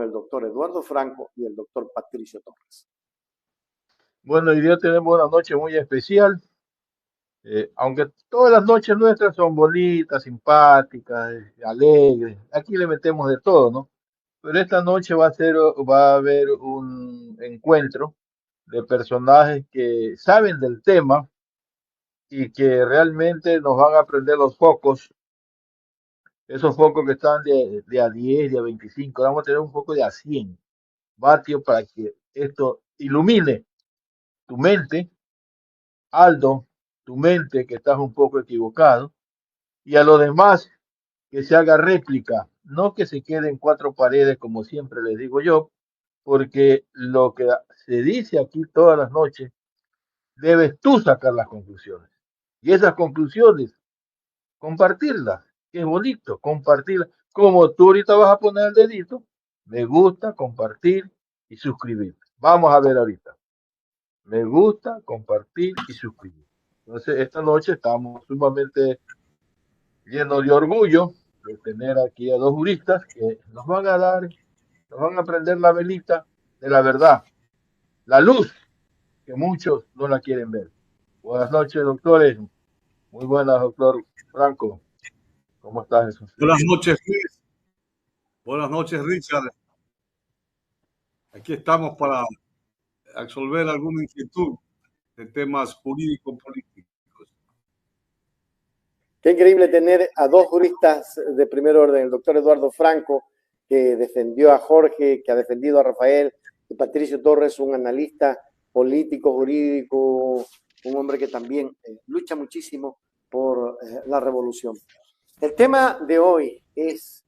el doctor Eduardo Franco y el doctor Patricio Torres. Bueno, hoy día tenemos una noche muy especial, aunque todas las noches nuestras son bonitas, simpáticas, alegres, aquí le metemos de todo, ¿no? Pero esta noche va a haber un encuentro de personajes que saben del tema y que realmente nos van a prender los focos, esos focos que están de a 10, de a 25, vamos a tener un foco de a 100 vatios para que esto ilumine tu mente, Aldo, tu mente que estás un poco equivocado, y a los demás que se haga réplica, no que se quede en cuatro paredes como siempre les digo yo, porque lo que se dice aquí todas las noches, debes tú sacar las conclusiones. Y esas conclusiones, compartirlas, que es bonito, compartirlas. Como tú ahorita vas a poner el dedito, me gusta, compartir y suscribir. Vamos a ver ahorita. Me gusta, compartir y suscribir. Entonces, esta noche estamos sumamente llenos de orgullo de tener aquí a dos juristas que nos van a dar, nos van a prender la velita de la verdad, la luz, que muchos no la quieren ver. Buenas noches, doctores. Muy buenas, doctor Franco. ¿Cómo estás, Jesús? Buenas noches, Luis. Buenas noches, Richard. Aquí estamos para resolver alguna inquietud de temas jurídico-políticos. Qué increíble tener a dos juristas de primer orden, el doctor Eduardo Franco, que defendió a Jorge, que ha defendido a Rafael, y Patricio Torres, un analista político, jurídico, un hombre que también lucha muchísimo por la revolución. El tema de hoy es,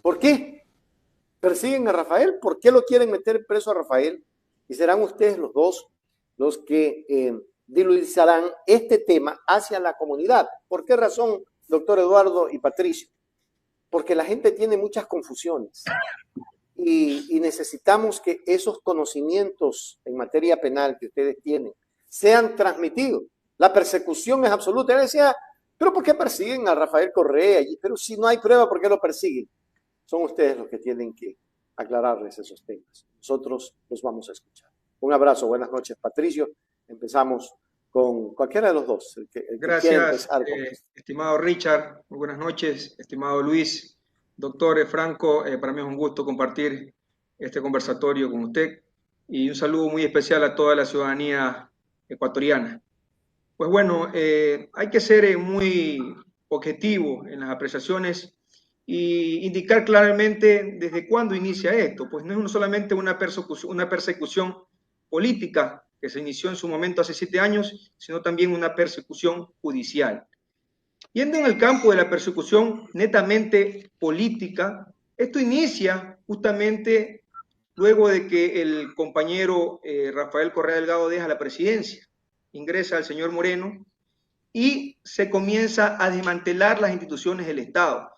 ¿por qué persiguen a Rafael? ¿Por qué lo quieren meter preso a Rafael? Y serán ustedes los dos los que dilucidarán este tema hacia la comunidad. ¿Por qué razón, doctor Eduardo y Patricio? Porque la gente tiene muchas confusiones y necesitamos que esos conocimientos en materia penal que ustedes tienen sean transmitidos. La persecución es absoluta. Él decía, ¿pero por qué persiguen a Rafael Correa? Pero si no hay prueba, ¿por qué lo persiguen? Son ustedes los que tienen que aclararles esos temas. Nosotros los vamos a escuchar. Un abrazo, buenas noches, Patricio. Empezamos con cualquiera de los dos. Gracias, estimado Richard. Muy buenas noches, estimado Luis. Doctor Franco, para mí es un gusto compartir este conversatorio con usted y un saludo muy especial a toda la ciudadanía ecuatoriana. Pues bueno, hay que ser muy objetivo en las apreciaciones y indicar claramente desde cuándo inicia esto. Pues no es solamente una persecución política que se inició en su momento hace 7 años, sino también una persecución judicial. Yendo en el campo de la persecución netamente política, esto inicia justamente luego de que el compañero Rafael Correa Delgado deja la presidencia, ingresa el señor Moreno y se comienza a desmantelar las instituciones del Estado.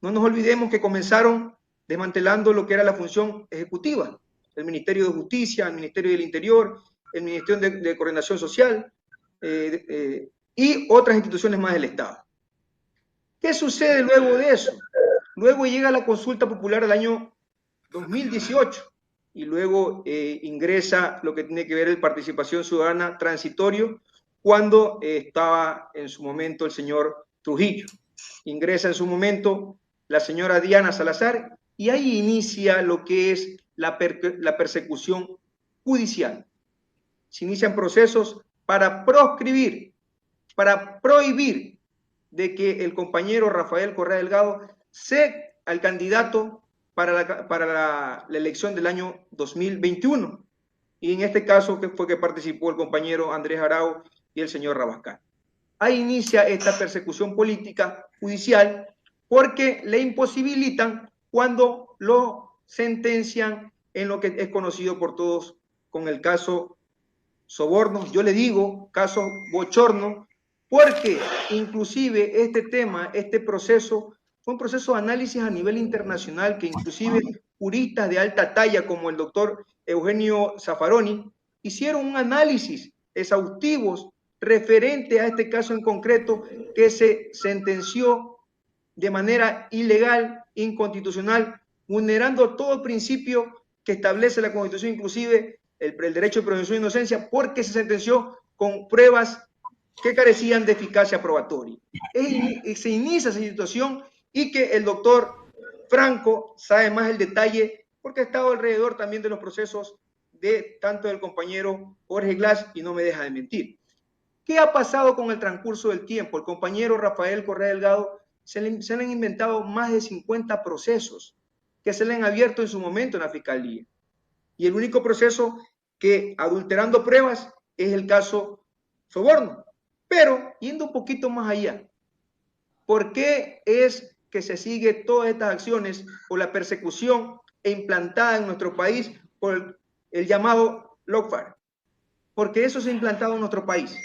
No nos olvidemos que comenzaron desmantelando lo que era la función ejecutiva, el Ministerio de Justicia, el Ministerio del Interior, el Ministerio de Coordinación Social y otras instituciones más del Estado. ¿Qué sucede luego de eso? Luego llega la consulta popular del año 2018 y luego ingresa lo que tiene que ver el participación ciudadana transitorio cuando estaba en su momento el señor Trujillo. Ingresa en su momento la señora Diana Salazar y ahí inicia lo que es la persecución judicial. Se inician procesos para proscribir, para prohibir de que el compañero Rafael Correa Delgado sea el candidato para la elección del año 2021. Y en este caso fue que participó el compañero Andrés Arauz y el señor Rabascal. Ahí inicia esta persecución política judicial porque le imposibilitan cuando lo sentencian en lo que es conocido por todos con el caso Sobornos. Yo le digo caso bochorno porque inclusive este tema, este proceso, fue un proceso de análisis a nivel internacional que inclusive juristas de alta talla como el doctor Eugenio Zaffaroni hicieron un análisis exhaustivo referente a este caso en concreto que se sentenció de manera ilegal, inconstitucional, vulnerando todo principio que establece la Constitución, inclusive el derecho de presunción de inocencia, porque se sentenció con pruebas que carecían de eficacia probatoria. Se inicia esa situación y que el doctor Franco sabe más el detalle porque ha estado alrededor también de los procesos de tanto del compañero Jorge Glass y no me deja de mentir. ¿Qué ha pasado con el transcurso del tiempo? El compañero Rafael Correa Delgado se le han inventado más de 50 procesos que se le han abierto en su momento en la Fiscalía. Y el único proceso que, adulterando pruebas, es el caso Soborno. Pero, yendo un poquito más allá, ¿por qué es que se sigue todas estas acciones o la persecución implantada en nuestro país por el llamado lawfare? Porque eso se ha implantado en nuestro país.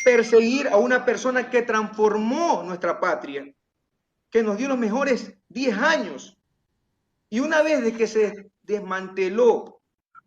Perseguir a una persona que transformó nuestra patria, que nos dio los mejores 10 años. Y una vez de que se desmanteló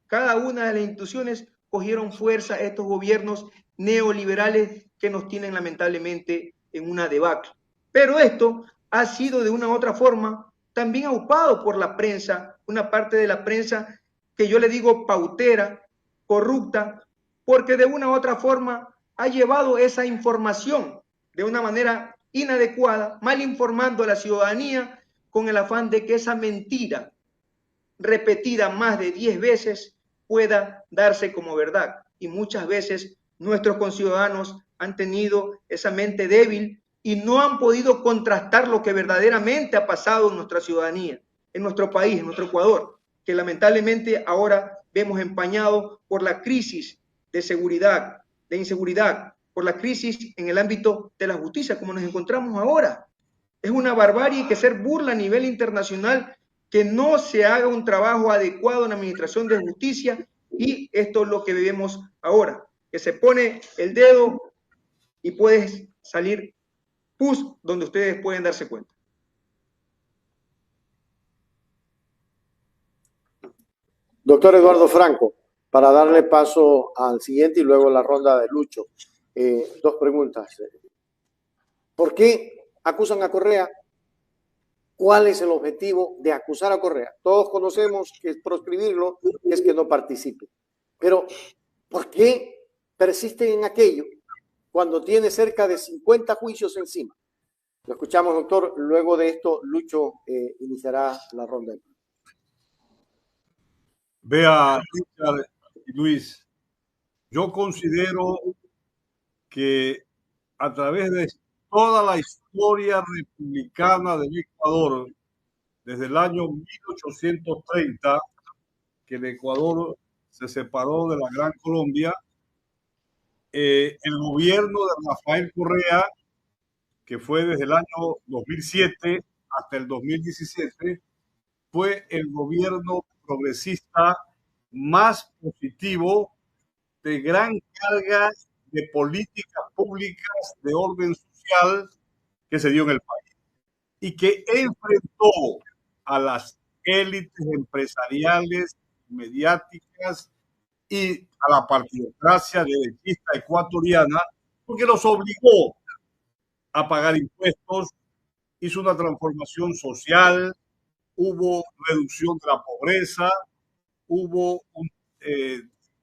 cada una de las instituciones, cogieron fuerza estos gobiernos neoliberales que nos tienen lamentablemente en una debacle. Pero esto ha sido de una u otra forma también aupado por la prensa, una parte de la prensa que yo le digo pautera, corrupta, porque de una u otra forma ha llevado esa información de una manera inadecuada, mal informando a la ciudadanía con el afán de que esa mentira repetida más de 10 veces pueda darse como verdad. Y muchas veces nuestros conciudadanos han tenido esa mente débil y no han podido contrastar lo que verdaderamente ha pasado en nuestra ciudadanía, en nuestro país, en nuestro Ecuador, que lamentablemente ahora vemos empañado por la crisis de seguridad, de inseguridad, por la crisis en el ámbito de la justicia, como nos encontramos ahora. Es una barbarie que ser burla a nivel internacional que no se haga un trabajo adecuado en la administración de justicia, y esto es lo que vivimos ahora, que se pone el dedo y puede salir pus donde ustedes pueden darse cuenta. Doctor Eduardo Franco, para darle paso al siguiente y luego la ronda de Lucho, dos preguntas. ¿Por qué acusan a Correa? ¿Cuál es el objetivo de acusar a Correa? Todos conocemos que proscribirlo es que no participe. Pero, ¿por qué persisten en aquello cuando tiene cerca de 50 juicios encima? Lo escuchamos, doctor. Luego de esto, Lucho iniciará la ronda. Vea, Richard y Luis, yo considero que a través de toda la historia republicana del Ecuador, desde el año 1830, que el Ecuador se separó de la Gran Colombia, el gobierno de Rafael Correa, que fue desde el año 2007 hasta el 2017, fue el gobierno progresista más positivo, de gran carga de políticas públicas de orden social que se dio en el país, y que enfrentó a las élites empresariales, mediáticas y a la partidocracia derechista ecuatoriana, porque los obligó a pagar impuestos, hizo una transformación social, hubo reducción de la pobreza, hubo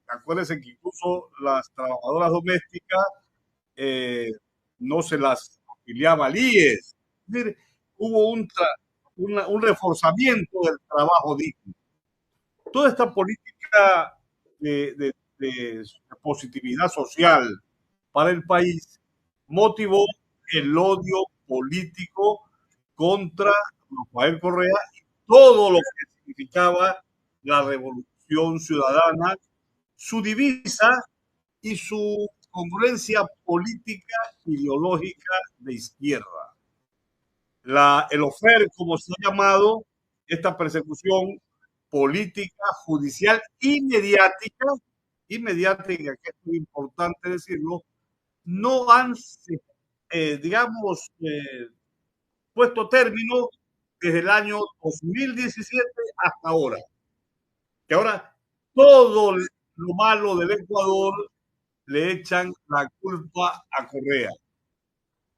acuérdense que incluso las trabajadoras domésticas no se las afiliaba al IES. Es decir, hubo un reforzamiento del trabajo digno. Toda esta política de positividad social para el país motivó el odio político contra Rafael Correa y todo lo que significaba la revolución ciudadana, su divisa y su congruencia política ideológica de izquierda. El lawfare, como se ha llamado, esta persecución política, judicial y mediática, que es muy importante decirlo, no han, puesto término desde el año 2017 hasta ahora. Que ahora todo lo malo del Ecuador le echan la culpa a Correa.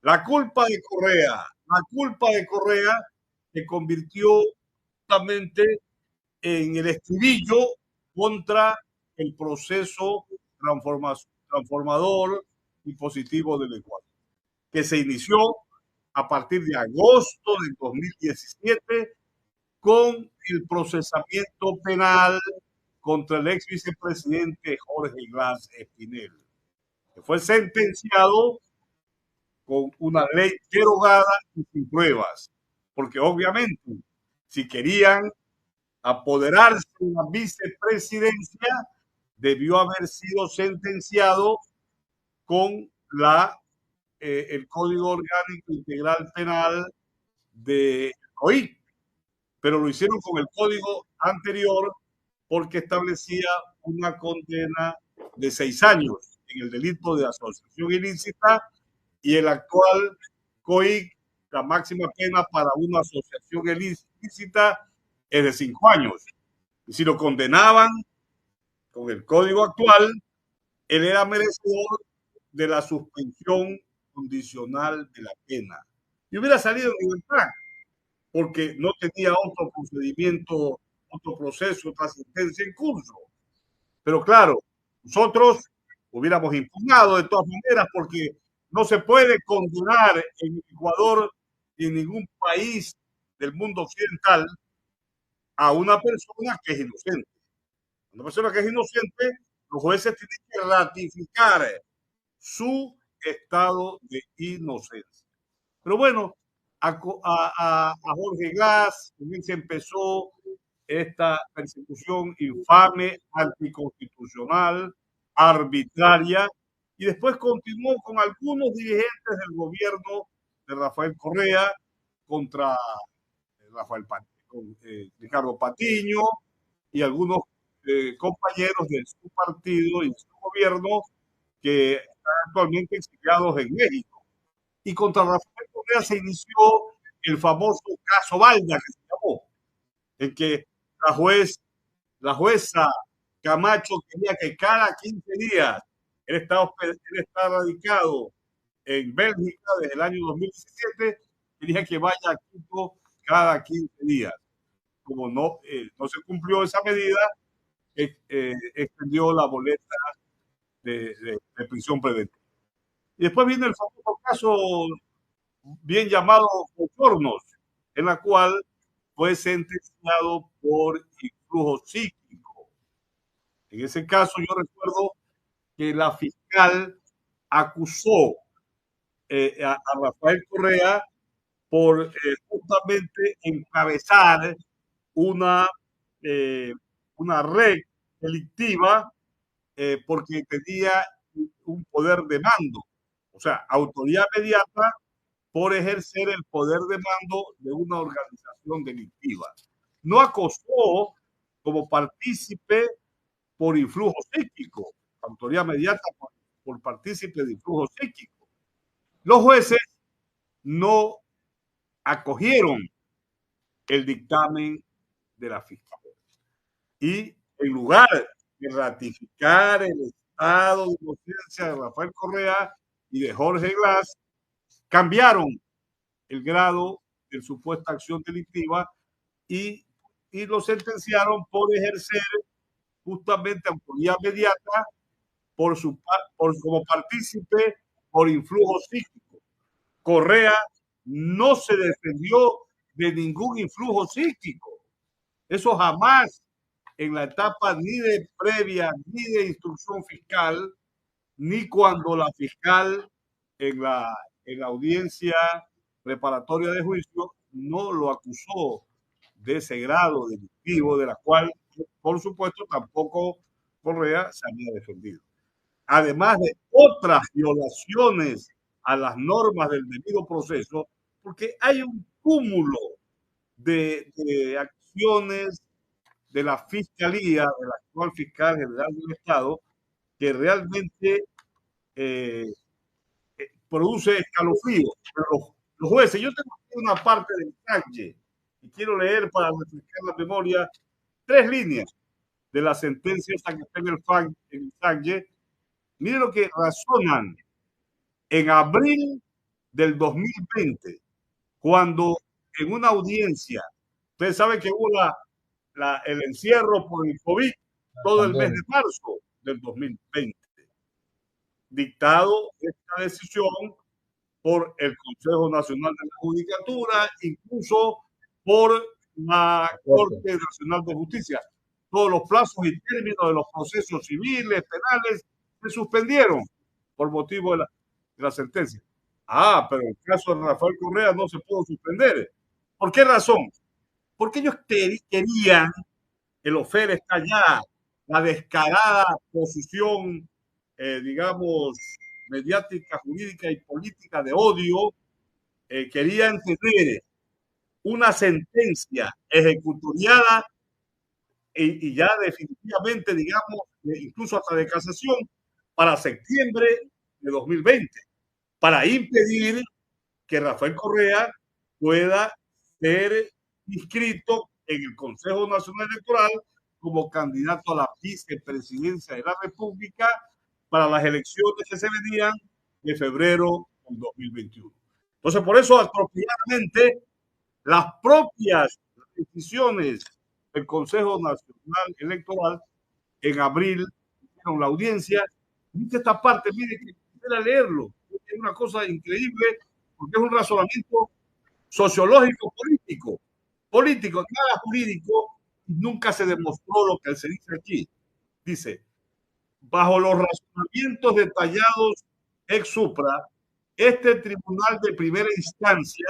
La culpa de Correa se convirtió justamente en el estribillo contra el proceso transformador y positivo del Ecuador, que se inició a partir de agosto del 2017 con el procesamiento penal contra el ex vicepresidente Jorge Glass Espinel, que fue sentenciado con una ley derogada y sin pruebas, porque obviamente si querían apoderarse de la vicepresidencia, debió haber sido sentenciado con el Código Orgánico Integral Penal de COIP, pero lo hicieron con el código anterior porque establecía una condena de 6 años en el delito de asociación ilícita, y el actual COIC, la máxima pena para una asociación ilícita es de 5 años. Y si lo condenaban con el código actual, él era merecedor de la suspensión condicional de la pena y hubiera salido en libertad, porque no tenía otro procedimiento, otro proceso, otra sentencia en curso. Pero claro, nosotros hubiéramos impugnado de todas maneras, porque no se puede condenar en Ecuador y en ningún país del mundo occidental a una persona que es inocente. Una persona que es inocente, los jueces tienen que ratificar su estado de inocencia. Pero bueno, a Jorge Glass también se empezó esta persecución infame, anticonstitucional, arbitraria, y después continuó con algunos dirigentes del gobierno de Rafael Correa contra Ricardo Patiño y algunos compañeros de su partido y de su gobierno que están actualmente exiliados en México. Y contra Rafael Correa se inició el famoso caso Balda, que se llamó, en que la jueza Camacho quería que cada 15 días, él está radicado en Bélgica desde el año 2017, quería que vaya a Quito cada 15 días. Como no se cumplió esa medida, extendió la boleta de prisión preventiva. Y después viene el famoso caso bien llamado Osornos, en la cual fue sentenciado por influjo psíquico. En ese caso yo recuerdo que la fiscal acusó a Rafael Correa por justamente encabezar una red delictiva porque tenía un poder de mando, o sea, autoridad mediata por ejercer el poder de mando de una organización delictiva. No acosó como partícipe por influjo psíquico, autoridad mediata por partícipe de influjo psíquico. Los jueces no acogieron el dictamen de la fiscal y en lugar de ratificar el estado de inocencia de Rafael Correa y de Jorge Glass, cambiaron el grado de supuesta acción delictiva y lo sentenciaron por ejercer justamente autoridad mediata como partícipe por influjo psíquico. Correa no se defendió de ningún influjo psíquico. Eso jamás, en la etapa ni de previa ni de instrucción fiscal, ni cuando la fiscal en la audiencia preparatoria de juicio no lo acusó de ese grado delictivo, de la cual, por supuesto, tampoco Correa se había defendido. Además de otras violaciones a las normas del debido proceso, porque hay un cúmulo de acciones de la Fiscalía, de la actual Fiscal General del Estado, que realmente produce escalofríos. Pero los jueces, yo tengo aquí una parte del SACYE y quiero leer para refrescar la memoria 3 líneas de la sentencia esta que está en el SACYE. Miren lo que razonan en abril del 2020, cuando en una audiencia. Ustedes saben que hubo el encierro por el COVID todo el mes de marzo del 2020. Dictado esta decisión por el Consejo Nacional de la Judicatura, incluso por la Corte Nacional de Justicia. Todos los plazos y términos de los procesos civiles, penales, se suspendieron por motivo de la sentencia. Ah, pero el caso de Rafael Correa no se pudo suspender. ¿Por qué razón? Porque ellos querían, el OFER está allá, la descarada posición, digamos, mediática, jurídica y política de odio, querían tener una sentencia ejecutoriada y ya definitivamente, digamos, incluso hasta de casación, para septiembre de 2020, para impedir que Rafael Correa pueda ser inscrito en el Consejo Nacional Electoral como candidato a la vicepresidencia de la República para las elecciones que se venían de febrero del 2021. Entonces, por eso, atropelladamente, las propias decisiones del Consejo Nacional Electoral en abril hicieron la audiencia. Dice esta parte, mire, que quisiera leerlo. Es una cosa increíble porque es un razonamiento sociológico político, nada jurídico, y nunca se demostró lo que se dice aquí. Dice, bajo los razonamientos detallados ex supra, este tribunal de primera instancia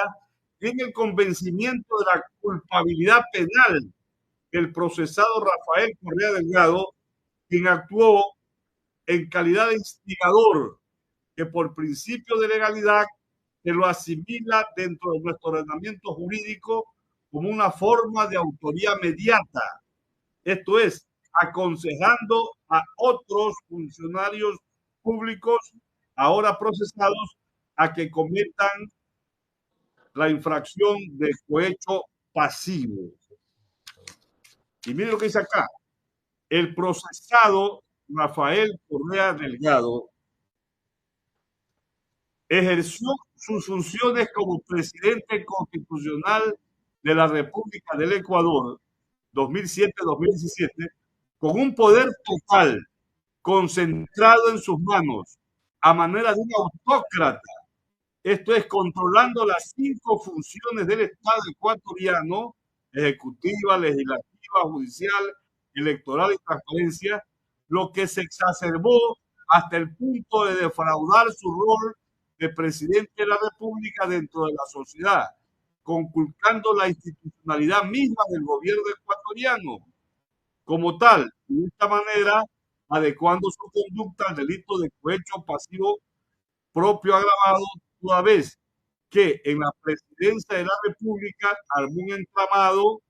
tiene el convencimiento de la culpabilidad penal del procesado Rafael Correa Delgado, quien actuó en calidad de instigador, que por principio de legalidad se lo asimila dentro de nuestro ordenamiento jurídico como una forma de autoría mediata. Esto es, aconsejando a otros funcionarios públicos ahora procesados a que cometan la infracción de cohecho pasivo. Y miren lo que dice acá. El procesado Rafael Correa Delgado ejerció sus funciones como presidente constitucional de la República del Ecuador 2007-2017 con un poder total concentrado en sus manos a manera de un autócrata. Esto es, controlando las 5 funciones del Estado ecuatoriano: ejecutiva, legislativa, judicial, electoral y transparencia, lo que se exacerbó hasta el punto de defraudar su rol de presidente de la República dentro de la sociedad, conculcando la institucionalidad misma del gobierno ecuatoriano como tal, y de esta manera adecuando su conducta al delito de cohecho pasivo propio agravado, toda vez que en la presidencia de la República armó un entramado,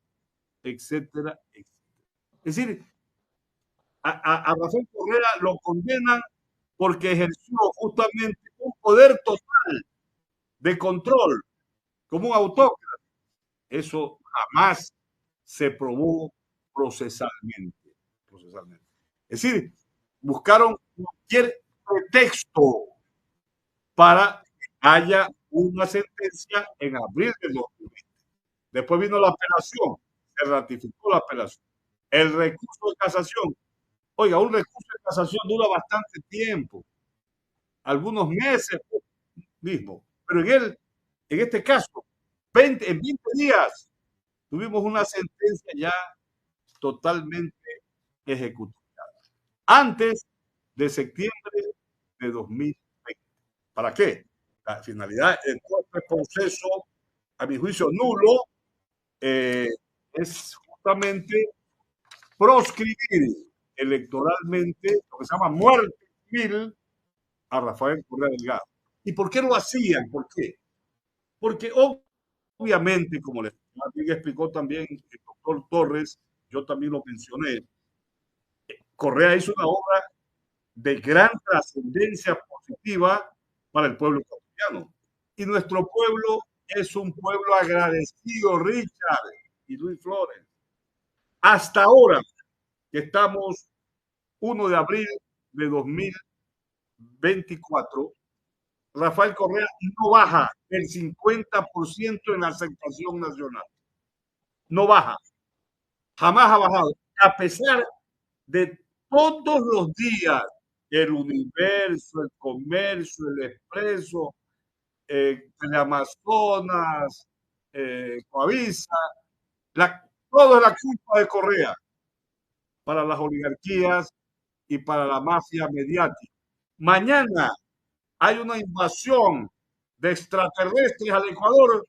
etcétera, etcétera. Es decir, a Rafael Correa lo condenan porque ejerció justamente un poder total de control como un autócrata. Eso jamás se probó procesalmente. Es decir, buscaron cualquier pretexto para que haya una sentencia en abril del 2020. Después vino la apelación, se ratificó la apelación. El recurso de casación. Oiga, un recurso de casación dura bastante tiempo, algunos meses mismo, pero en este caso, en 20 días tuvimos una sentencia ya totalmente ejecutada, antes de septiembre de 2020. ¿Para qué? La finalidad de todo este proceso, a mi juicio nulo, es justamente proscribir electoralmente lo que se llama muerte civil a Rafael Correa Delgado. ¿Y por qué lo hacían? ¿Por qué? Porque obviamente, como les explicó también el doctor Torres, yo también lo mencioné, Correa hizo una obra de gran trascendencia positiva para el pueblo ecuatoriano. Y nuestro pueblo es un pueblo agradecido, Richard y Luis Flores. Hasta ahora, que estamos 1 de abril de 2024, Rafael Correa no baja el 50% en la aceptación nacional. No baja. Jamás ha bajado. A pesar de todos los días, el Universo, el Comercio, el Expreso, Teleamazonas, Coavisa, todo es la culpa de Correa para las oligarquías y para la mafia mediática. Mañana hay una invasión de extraterrestres al Ecuador,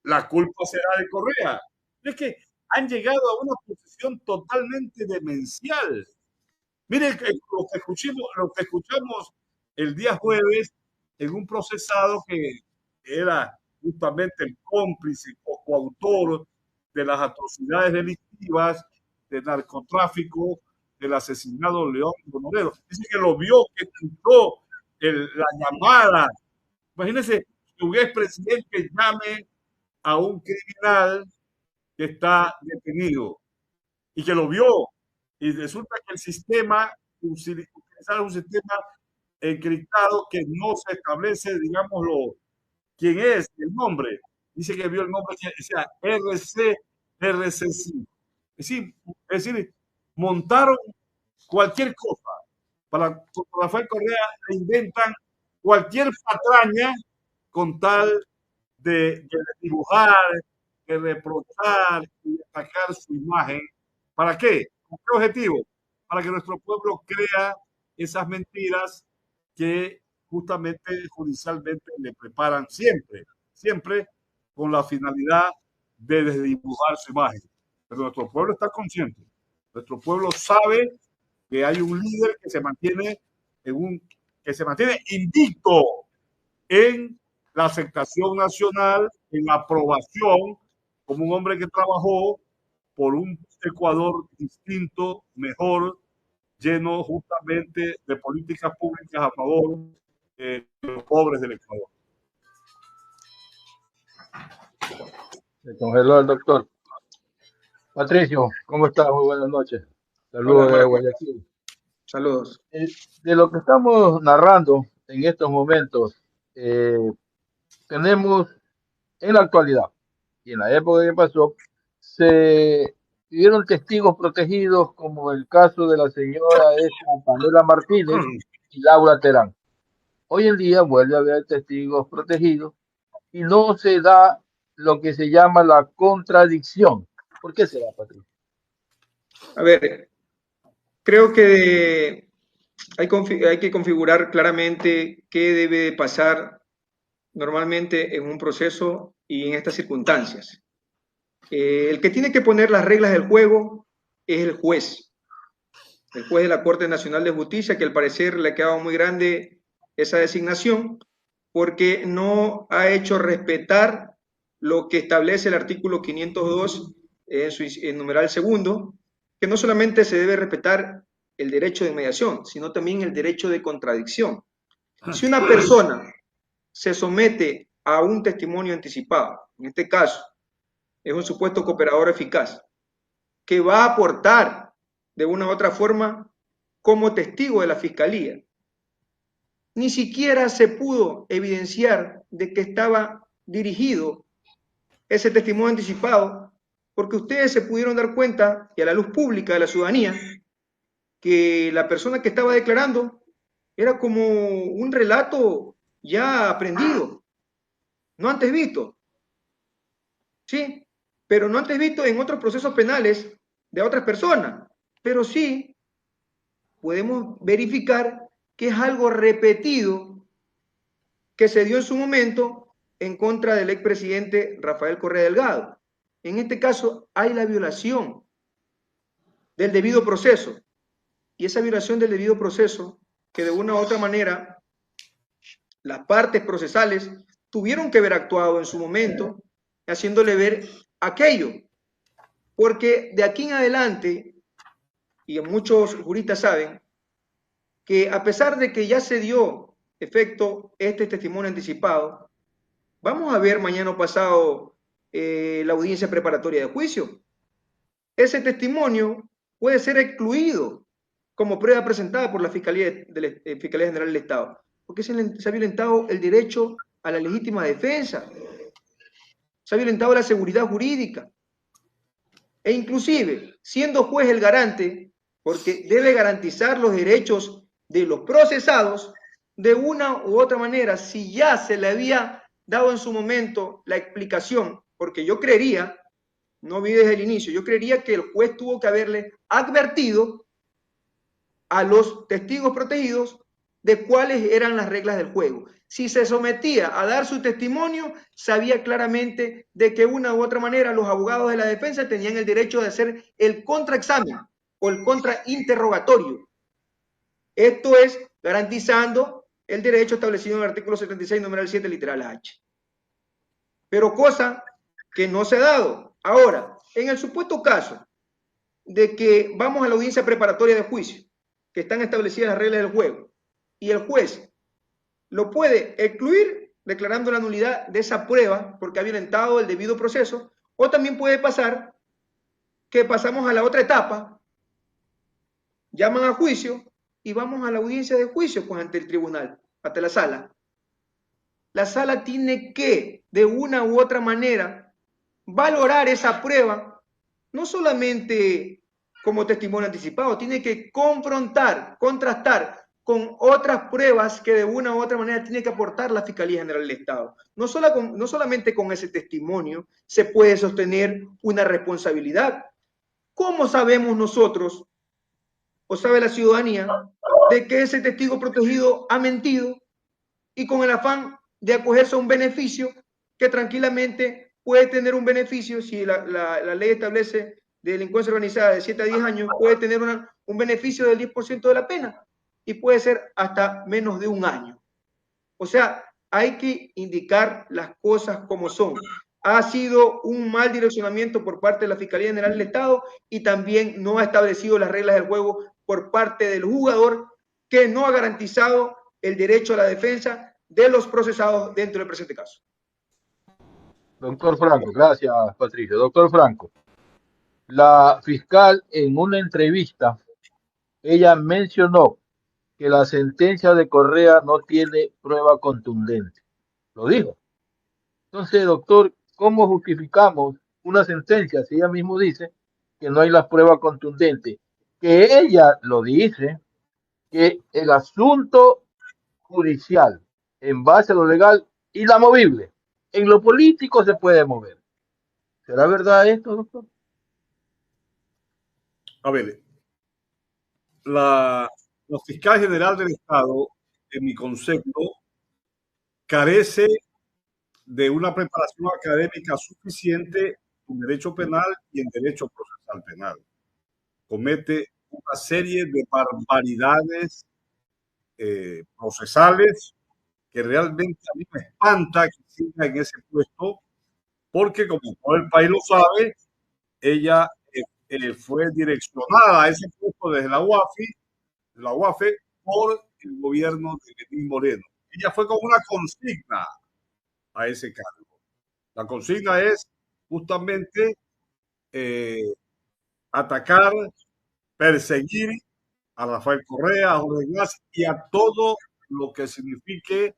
la culpa será de Correa. Es que han llegado a una posición totalmente demencial. Miren lo que escuchamos el día jueves en un procesado que era justamente el cómplice o coautor de las atrocidades delictivas de narcotráfico del asesinado León Bonorero. Dice que lo vio, que escuchó la llamada. Imagínense que un expresidente llame a un criminal que está detenido y que lo vio. Y resulta que el sistema, utilizar un sistema encriptado que no se establece, digámoslo, quién es, el nombre. Dice que vio el nombre, o sea, RC5. Es decir, montaron cualquier cosa. Para Rafael Correa le inventan cualquier patraña con tal de dibujar, de reprochar y atacar su imagen. ¿Para qué? ¿Con qué objetivo? Para que nuestro pueblo crea esas mentiras que justamente judicialmente le preparan siempre con la finalidad de desdibujar su imagen. Pero nuestro pueblo está consciente. Nuestro pueblo sabe que hay un líder que se mantiene invicto en la aceptación nacional, en la aprobación, como un hombre que trabajó por un Ecuador distinto, mejor, lleno justamente de políticas públicas a favor de los pobres del Ecuador. Se congeló el doctor. Patricio, ¿cómo estás? Muy buenas noches. Saludos de Guayaquil. Saludos. De lo que estamos narrando en estos momentos, tenemos en la actualidad y en la época que pasó, se vieron testigos protegidos como el caso de la señora Pamela Martínez y Laura Terán. Hoy en día vuelve a haber testigos protegidos y no se da lo que se llama la contradicción. ¿Por qué será, Patricio? A ver, creo que hay que configurar claramente qué debe pasar normalmente en un proceso y en estas circunstancias. El que tiene que poner las reglas del juego es el juez de la Corte Nacional de Justicia, que al parecer le ha quedado muy grande esa designación porque no ha hecho respetar lo que establece el artículo 502 en numeral segundo, que no solamente se debe respetar el derecho de mediación, sino también el derecho de contradicción. Si una persona se somete a un testimonio anticipado, en este caso, es un supuesto cooperador eficaz, que va a aportar de una u otra forma como testigo de la fiscalía. Ni siquiera se pudo evidenciar de que estaba dirigido ese testimonio anticipado, porque ustedes se pudieron dar cuenta, y a la luz pública de la ciudadanía, que la persona que estaba declarando era como un relato ya aprendido, no antes visto. Sí, pero no antes visto en otros procesos penales de otras personas, pero sí podemos verificar que es algo repetido que se dio en su momento en contra del expresidente Rafael Correa Delgado. En este caso hay la violación del debido proceso, y esa violación del debido proceso que de una u otra manera las partes procesales tuvieron que haber actuado en su momento, haciéndole ver aquello, porque de aquí en adelante, y muchos juristas saben, que a pesar de que ya se dio efecto este testimonio anticipado, vamos a ver mañana o pasado la audiencia preparatoria de juicio. Ese testimonio puede ser excluido como prueba presentada por la Fiscalía General del Estado. porque se ha violentado el derecho a la legítima defensa, se ha violentado la seguridad jurídica, e inclusive, siendo juez el garante, porque debe garantizar los derechos de los procesados, de una u otra manera, si ya se le había dado en su momento la explicación, porque yo creería, no vi desde el inicio, yo creería que el juez tuvo que haberle advertido a los testigos protegidos de cuáles eran las reglas del juego. Si se sometía a dar su testimonio, sabía claramente de que una u otra manera los abogados de la defensa tenían el derecho de hacer el contraexamen o el contrainterrogatorio. Esto es garantizando el derecho establecido en el artículo 76, numeral 7, literal H. Pero cosa que no se ha dado. Ahora, en el supuesto caso de que vamos a la audiencia preparatoria de juicio, que están establecidas las reglas del juego, y el juez lo puede excluir declarando la nulidad de esa prueba porque ha violentado el debido proceso, o también puede pasar que pasamos a la otra etapa, llaman a juicio y vamos a la audiencia de juicio pues ante el tribunal, ante la sala. La sala tiene que, de una u otra manera, valorar esa prueba, no solamente como testimonio anticipado, tiene que confrontar, contrastar con otras pruebas que de una u otra manera tiene que aportar la Fiscalía General del Estado. No solamente con ese testimonio se puede sostener una responsabilidad. ¿Cómo sabemos nosotros, o sabe la ciudadanía, de que ese testigo protegido ha mentido y con el afán de acogerse a un beneficio que tranquilamente puede tener un beneficio, si la ley establece de delincuencia organizada de 7 a 10 años, puede tener un beneficio del 10% de la pena y puede ser hasta menos de un año? O sea, hay que indicar las cosas como son. Ha sido un mal direccionamiento por parte de la Fiscalía General del Estado y también no ha establecido las reglas del juego por parte del jugador, que no ha garantizado el derecho a la defensa de los procesados dentro del presente caso. Doctor Franco, gracias, Patricio. Doctor Franco, la fiscal en una entrevista, ella mencionó que la sentencia de Correa no tiene prueba contundente. Lo dijo. Entonces, doctor, ¿cómo justificamos una sentencia si ella mismo dice que no hay las pruebas contundentes? Que ella lo dice, que el asunto judicial, en base a lo legal, inamovible. En lo político se puede mover. ¿Será verdad esto, doctor? A ver, la fiscal general del Estado, en mi concepto, carece de una preparación académica suficiente en derecho penal y en derecho procesal penal. Comete una serie de barbaridades procesales que realmente a mí me espanta que siga en ese puesto, porque como todo el país lo sabe, ella fue direccionada a ese puesto desde la UAFE por el gobierno de Lenín Moreno. Ella fue con una consigna a ese cargo. La consigna es justamente atacar, perseguir a Rafael Correa, a Jorge Glass y a todo lo que signifique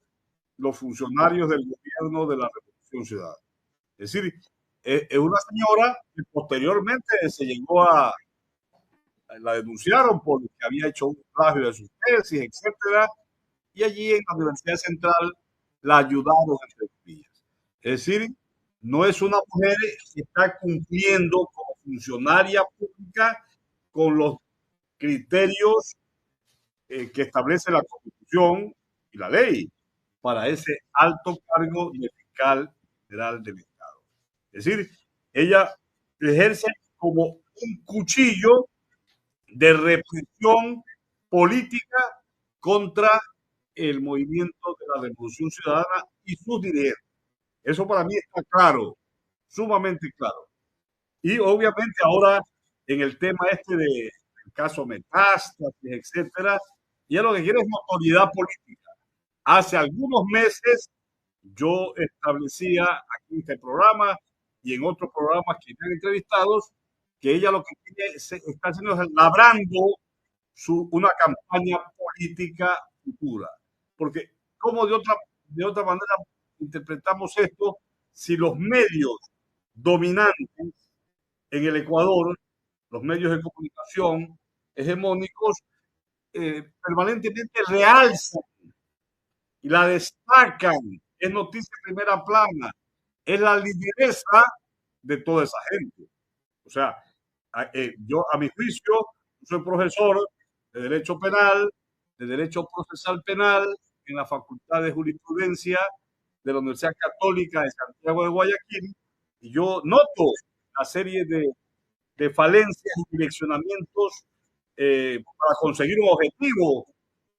los funcionarios del gobierno de la Revolución Ciudadana. Es decir, es una señora que posteriormente se llegó la denunciaron porque había hecho un plagio de sus tesis, etcétera, y allí en la Universidad Central la ayudaron, entre comillas. Es decir, no es una mujer que está cumpliendo como funcionaria pública con los criterios que establece la Constitución y la ley para ese alto cargo de fiscal general del Estado. Es decir, ella ejerce como un cuchillo de represión política contra el movimiento de la Revolución Ciudadana y sus dirigentes. Eso para mí está claro, sumamente claro. Y obviamente ahora en el tema este del caso Metástasis, etcétera, ya lo que quiere es notoriedad política. Hace algunos meses yo establecía aquí en este programa y en otros programas que me han entrevistado que ella lo que está haciendo es labrando una campaña política futura. Porque cómo de otra manera interpretamos esto si los medios dominantes en el Ecuador, los medios de comunicación hegemónicos, permanentemente realzan y la destacan, es noticia de primera plana, es la lideresa de toda esa gente. O sea, yo a mi juicio soy profesor de Derecho Penal, de Derecho Procesal Penal en la Facultad de Jurisprudencia de la Universidad Católica de Santiago de Guayaquil, y yo noto una serie de falencias y direccionamientos para conseguir un objetivo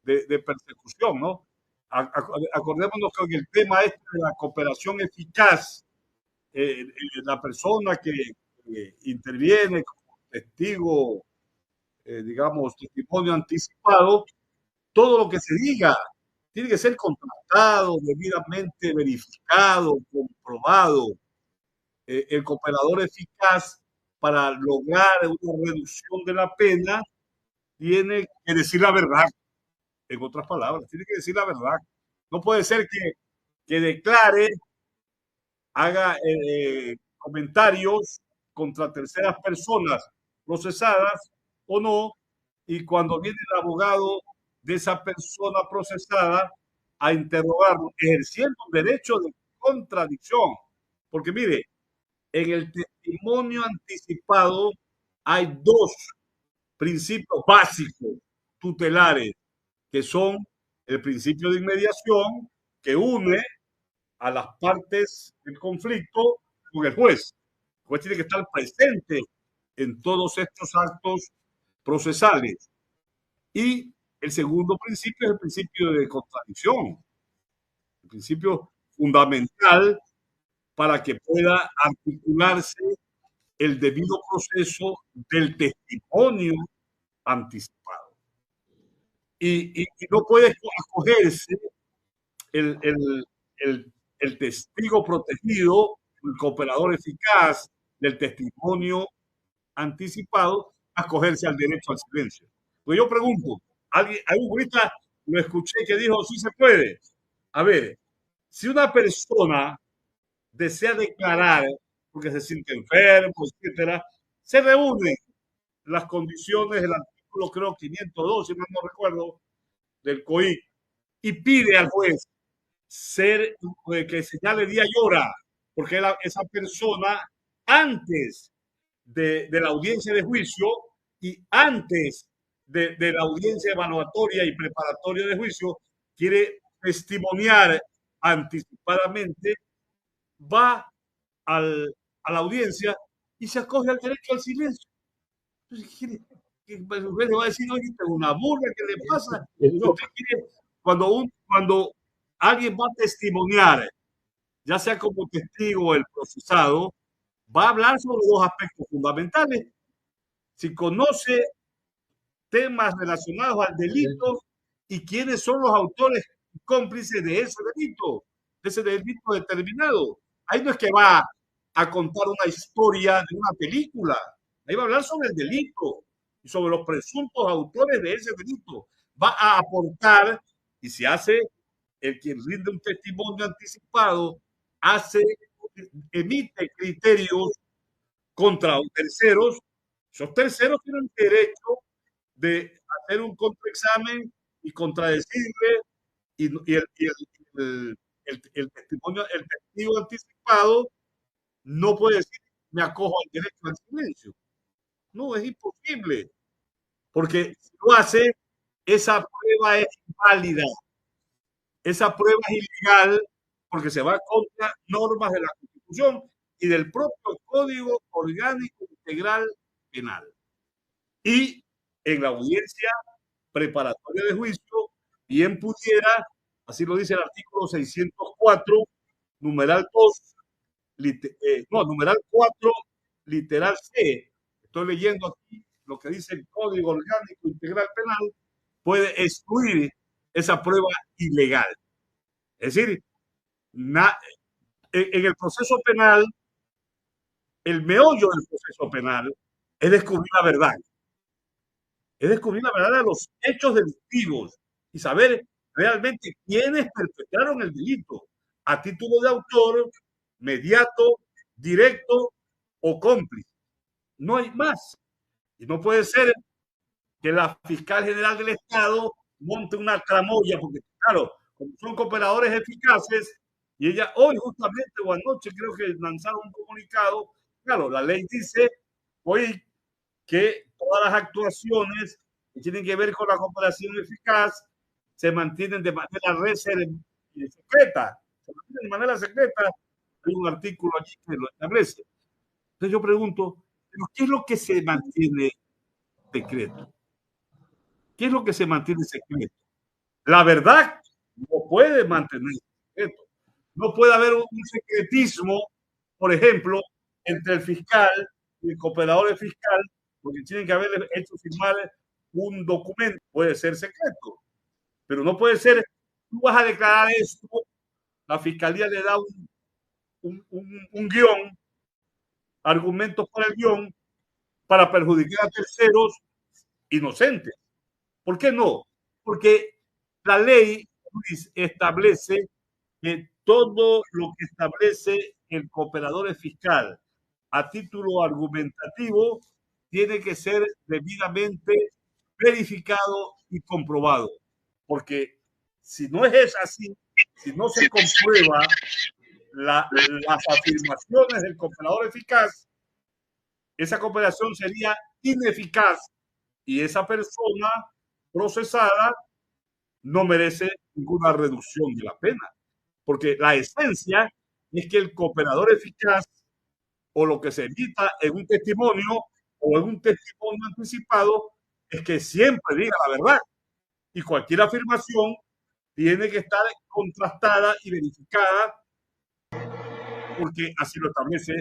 de persecución, ¿no? Acordémonos que el tema este de la cooperación eficaz, la persona que interviene como testigo, digamos, testimonio anticipado, todo lo que se diga tiene que ser contrastado, debidamente verificado, comprobado. El cooperador eficaz, para lograr una reducción de la pena, tiene que decir la verdad. En otras palabras, tiene que decir la verdad. No puede ser que declare, haga comentarios contra terceras personas procesadas o no, y cuando viene el abogado de esa persona procesada a interrogarlo, ejerciendo un derecho de contradicción. Porque mire, en el testimonio anticipado hay dos principios básicos tutelares, que son el principio de inmediación, que une a las partes del conflicto con el juez. El juez tiene que estar presente en todos estos actos procesales. Y el segundo principio es el principio de contradicción, el principio fundamental para que pueda articularse el debido proceso del testimonio anticipado. Y no puede acogerse el testigo protegido, el cooperador eficaz del testimonio anticipado, acogerse al derecho al silencio. Pues yo pregunto, alguien, un jurista lo escuché que dijo, sí se puede. A ver, si una persona desea declarar porque se siente enfermo, etcétera, se reúnen las condiciones del artículo, creo, 502, si mal no recuerdo, del COIC, y pide al juez que señale día y hora, porque esa persona, antes de la audiencia de juicio y antes de la audiencia evaluatoria y preparatoria de juicio, quiere testimoniar anticipadamente, va a la audiencia y se acoge al derecho al silencio. Entonces, el juez le va a decir, oye, es una burla, ¿qué le pasa? Cuando alguien va a testimoniar, ya sea como testigo o el procesado, va a hablar sobre dos aspectos fundamentales. Si conoce temas relacionados al delito y quiénes son los autores cómplices de ese delito determinado. Ahí no es que va a contar una historia de una película, ahí va a hablar sobre el delito y sobre los presuntos autores de ese delito. Va a aportar, y se hace, el quien rinde un testimonio anticipado, emite criterios contra terceros. Esos terceros tienen derecho de hacer un contraexamen y contradecirle, y el testigo anticipado no puede decir me acojo al derecho al silencio. No, es imposible, porque si lo hace, esa prueba es inválida, esa prueba es ilegal, porque se va contra normas de la Constitución y del propio Código Orgánico Integral Penal. Y en la audiencia preparatoria de juicio, bien pudiera, así lo dice el artículo 604, numeral 2, numeral 4, literal C. Estoy leyendo aquí lo que dice el Código Orgánico Integral Penal, puede excluir esa prueba ilegal. Es decir, en el proceso penal, el meollo del proceso penal es descubrir la verdad. Es descubrir la verdad de los hechos delictivos y saber realmente quiénes perpetraron el delito a título de autor, mediato, directo o cómplice. No hay más. Y no puede ser que la fiscal general del Estado monte una tramoya, porque claro, como son cooperadores eficaces, y ella hoy justamente o anoche creo que lanzaron un comunicado, claro, la ley dice hoy que todas las actuaciones que tienen que ver con la cooperación eficaz se mantienen de manera secreta, se mantienen de manera secreta. Hay un artículo allí que lo establece. Entonces yo pregunto, ¿pero qué es lo que se mantiene secreto? ¿Qué es lo que se mantiene secreto? La verdad no puede mantenerse secreto. No puede haber un secretismo, por ejemplo, entre el fiscal y el cooperador fiscal, porque tienen que haber hecho firmar un documento. Puede ser secreto, pero no puede ser, tú vas a declarar esto, la fiscalía le da un guión, argumentos para el guión, para perjudicar a terceros inocentes. ¿Por qué no? Porque la ley establece que todo lo que establece el cooperador fiscal a título argumentativo tiene que ser debidamente verificado y comprobado. Porque si no es así, si no se comprueba las afirmaciones del cooperador eficaz, esa cooperación sería ineficaz y esa persona procesada no merece ninguna reducción de la pena, porque la esencia es que el cooperador eficaz o lo que se evita en un testimonio o en un testimonio anticipado es que siempre diga la verdad y cualquier afirmación tiene que estar contrastada y verificada porque así lo establece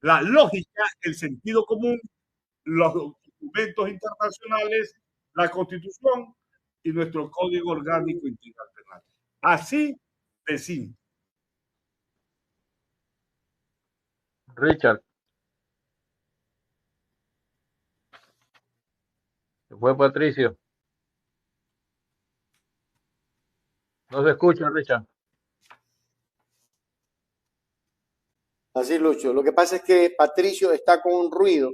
la lógica, el sentido común, los documentos internacionales, la Constitución y nuestro Código Orgánico Integral Penal. Así de simple. Richard. Se fue Patricio. No se escucha, Richard. Así, Lucho. Lo que pasa es que Patricio está con un ruido.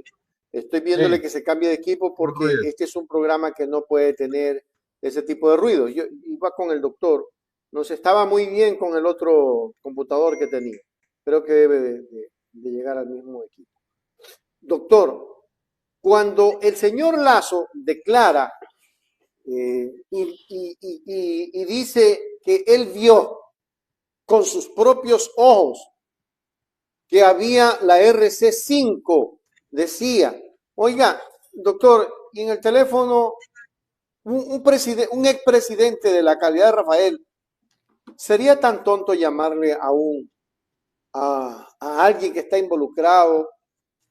Estoy viéndole que se cambie de equipo porque este es un programa que no puede tener ese tipo de ruido. Yo iba con el doctor. Nos estaba muy bien con el otro computador que tenía. Creo que debe de llegar al mismo equipo. Doctor, cuando el señor Lasso declara y dice que él vio con sus propios ojos que había la RC5, decía, oiga, doctor, y en el teléfono un expresidente de la calidad de Rafael, ¿sería tan tonto llamarle a alguien que está involucrado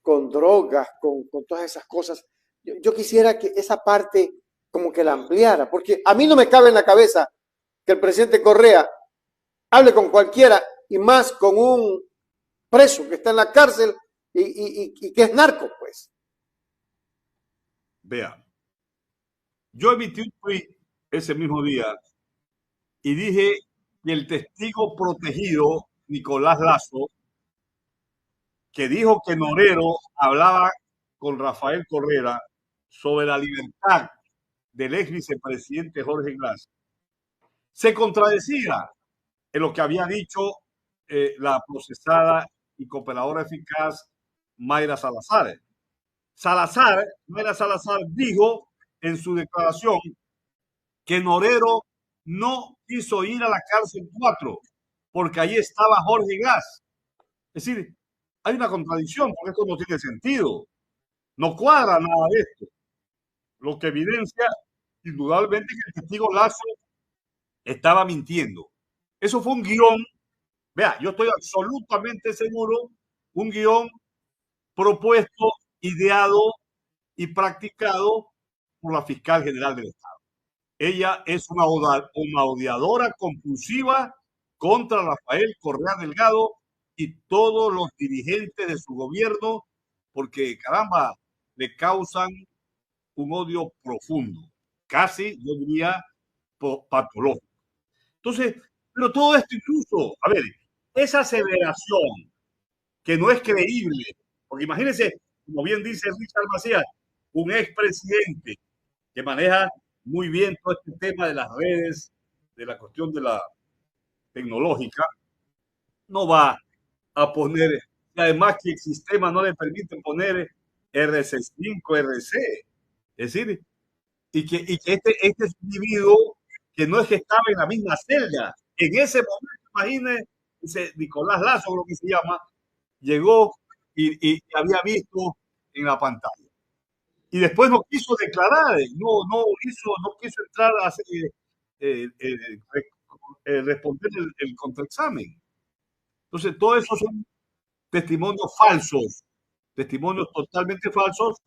con drogas, con todas esas cosas? Yo quisiera que esa parte como que la ampliara, porque a mí no me cabe en la cabeza que el presidente Correa hable con cualquiera y más con un preso que está en la cárcel y que es narco, pues. Vea, yo emití un tweet ese mismo día y dije que el testigo protegido, Nicolás Lasso, que dijo que Norero hablaba con Rafael Correa sobre la libertad del ex vicepresidente Jorge Glass, se contradecía en lo que había dicho la procesada y cooperadora eficaz Mayra Salazar. Mayra Salazar dijo en su declaración que Norero no quiso ir a la cárcel 4 porque ahí estaba Jorge Glass. Es decir, hay una contradicción porque esto no tiene sentido. No cuadra nada de esto. Lo que evidencia indudablemente que el testigo Lasso estaba mintiendo. Eso fue un guión. Vea, yo estoy absolutamente seguro, un guión propuesto, ideado y practicado por la fiscal general del Estado. Ella es una odiadora compulsiva contra Rafael Correa Delgado y todos los dirigentes de su gobierno, porque, caramba, le causan un odio profundo, casi, yo diría, patológico. Entonces, pero todo esto incluso, a ver, esa aseveración que no es creíble, porque imagínense, como bien dice Richard Macías, un expresidente que maneja muy bien todo este tema de las redes, de la cuestión de la tecnológica, no va a poner, y además que el sistema no le permite poner RC5, RC, es decir, y que este individuo que no es que estaba en la misma celda, en ese momento, imagínese, ese Nicolás Lazo, lo que se llama, llegó y había visto en la pantalla. Y después no quiso declarar, no quiso entrar a hacer, responder el contraexamen. Entonces, todo eso son testimonios falsos, testimonios totalmente falsos,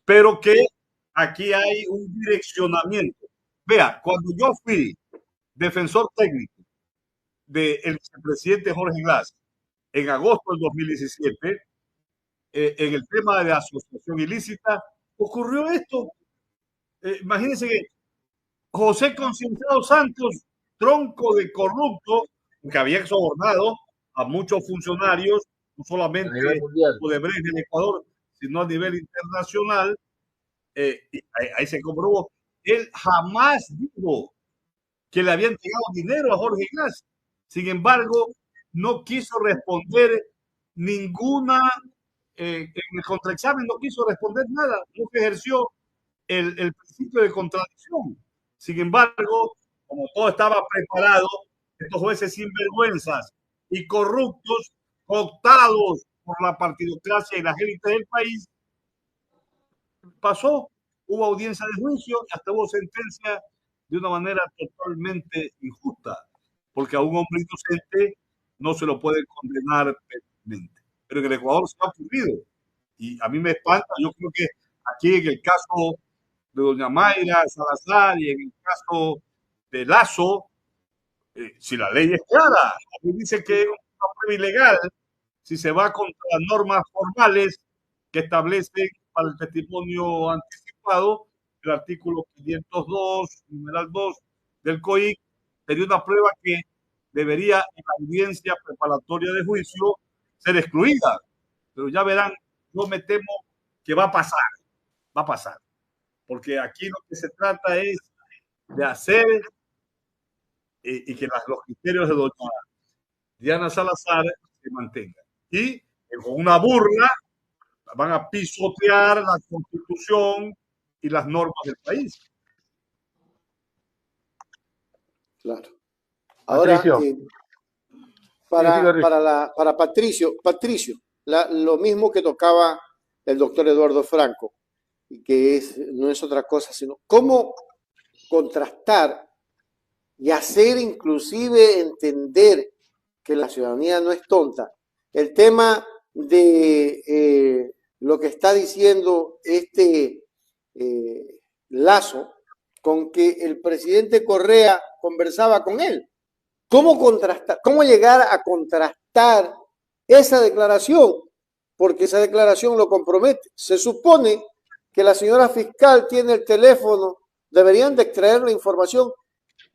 pero que aquí hay un direccionamiento. Vea, cuando yo fui defensor técnico del vicepresidente Jorge Glass en agosto del 2017, en el tema de asociación ilícita, ocurrió esto. Imagínense que José Concienciado Santos, tronco de corrupto, que había sobornado a muchos funcionarios, no solamente de Brecht en Ecuador, sino a nivel internacional, ahí se comprobó. Él jamás dijo que le habían entregado dinero a Jorge Glass. Sin embargo, no quiso responder ninguna, en el contraexamen no quiso responder nada, no ejerció el principio de contradicción. Sin embargo, como todo estaba preparado, estos jueces sinvergüenzas y corruptos, cooptados por la partidocracia y las élites del país, pasó, hubo audiencia de juicio y hasta hubo sentencia de una manera totalmente injusta, porque a un hombre inocente no se lo puede condenar penalmente. Pero en el Ecuador se ha ocurrido. Y a mí me espanta, yo creo que aquí en el caso de doña Mayra Salazar y en el caso de Lazo, si la ley es clara, a mí dice que es una prueba ilegal si se va contra las normas formales que establecen para el testimonio anticipado, el artículo 502, numeral 2 del COIC, sería una prueba que debería en la audiencia preparatoria de juicio ser excluida. Pero ya verán, yo me temo que va a pasar. Porque aquí lo que se trata es de hacer y que los criterios de doña Diana Salazar se mantengan. Y con una burla van a pisotear la Constitución y las normas del país. Claro. Ahora, para Patricio, lo mismo que tocaba el doctor Eduardo Franco, que no es otra cosa, sino cómo contrastar y hacer inclusive entender que la ciudadanía no es tonta. El tema de lo que está diciendo Lazo, con que el presidente Correa conversaba con él. ¿Cómo contrastar? ¿Cómo llegar a contrastar esa declaración? Porque esa declaración lo compromete. Se supone que la señora fiscal tiene el teléfono, deberían de extraer la información.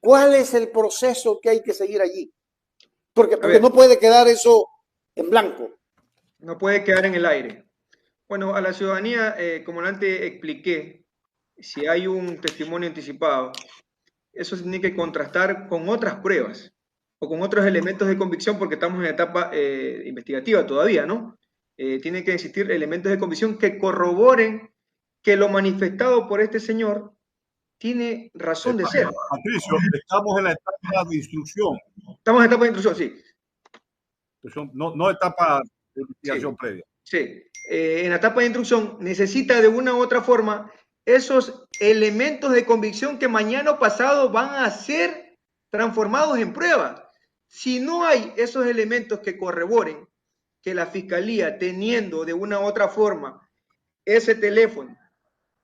¿Cuál es el proceso que hay que seguir allí? Porque no puede quedar eso en blanco. No puede quedar en el aire. Bueno, a la ciudadanía, como antes expliqué, si hay un testimonio anticipado, eso se tiene que contrastar con otras pruebas o con otros elementos de convicción, porque estamos en etapa investigativa todavía, ¿no? Tienen que existir elementos de convicción que corroboren que lo manifestado por este señor tiene razón de ser. Patricio, estamos en la etapa de instrucción. Estamos en etapa de instrucción, sí. No etapa de investigación previa. Sí, en la etapa de instrucción necesita de una u otra forma esos elementos de convicción que mañana o pasado van a ser transformados en pruebas. Si no hay esos elementos que corroboren que la fiscalía, teniendo de una u otra forma ese teléfono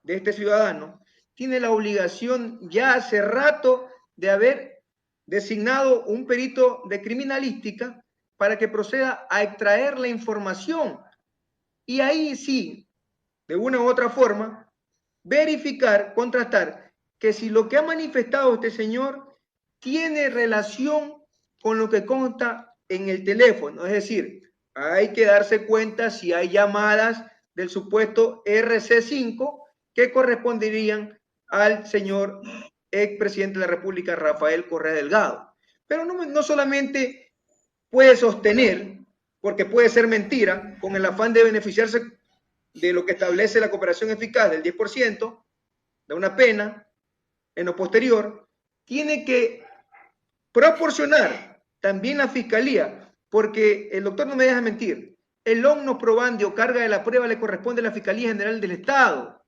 de este ciudadano, tiene la obligación ya hace rato de haber designado un perito de criminalística para que proceda a extraer la información. Y ahí sí, de una u otra forma, verificar, contrastar que si lo que ha manifestado este señor tiene relación con lo que consta en el teléfono. Es decir, hay que darse cuenta si hay llamadas del supuesto RC5 que corresponderían al señor expresidente de la República, Rafael Correa Delgado. Pero no solamente puede sostener, porque puede ser mentira, con el afán de beneficiarse de lo que establece la cooperación eficaz del 10%, de una pena en lo posterior, tiene que proporcionar también la fiscalía, porque el doctor no me deja mentir, el omno probandi o carga de la prueba le corresponde a la Fiscalía General del Estado.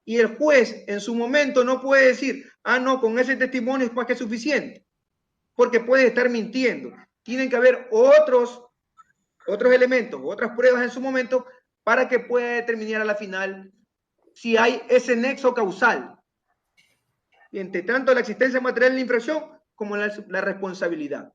Y el juez en su momento no puede decir, ah, no, con ese testimonio es más que suficiente, porque puede estar mintiendo. Tienen que haber otros elementos, otras pruebas en su momento para que pueda determinar a la final si hay ese nexo causal entre tanto la existencia material de la infracción como la responsabilidad.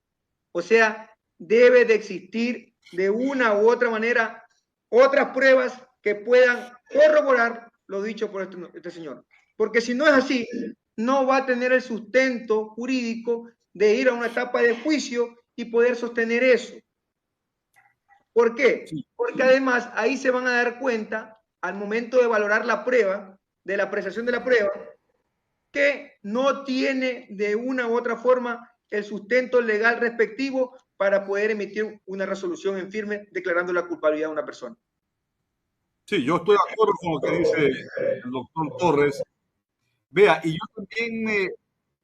O sea, debe de existir de una u otra manera otras pruebas que puedan corroborar lo dicho por este señor. Porque si no es así, no va a tener el sustento jurídico de ir a una etapa de juicio y poder sostener eso. ¿Por qué? Porque además ahí se van a dar cuenta al momento de valorar la prueba, de la apreciación de la prueba, que no tiene de una u otra forma el sustento legal respectivo para poder emitir una resolución en firme declarando la culpabilidad de una persona. Sí, yo estoy de acuerdo con lo que dice el doctor Torres. Vea, y yo también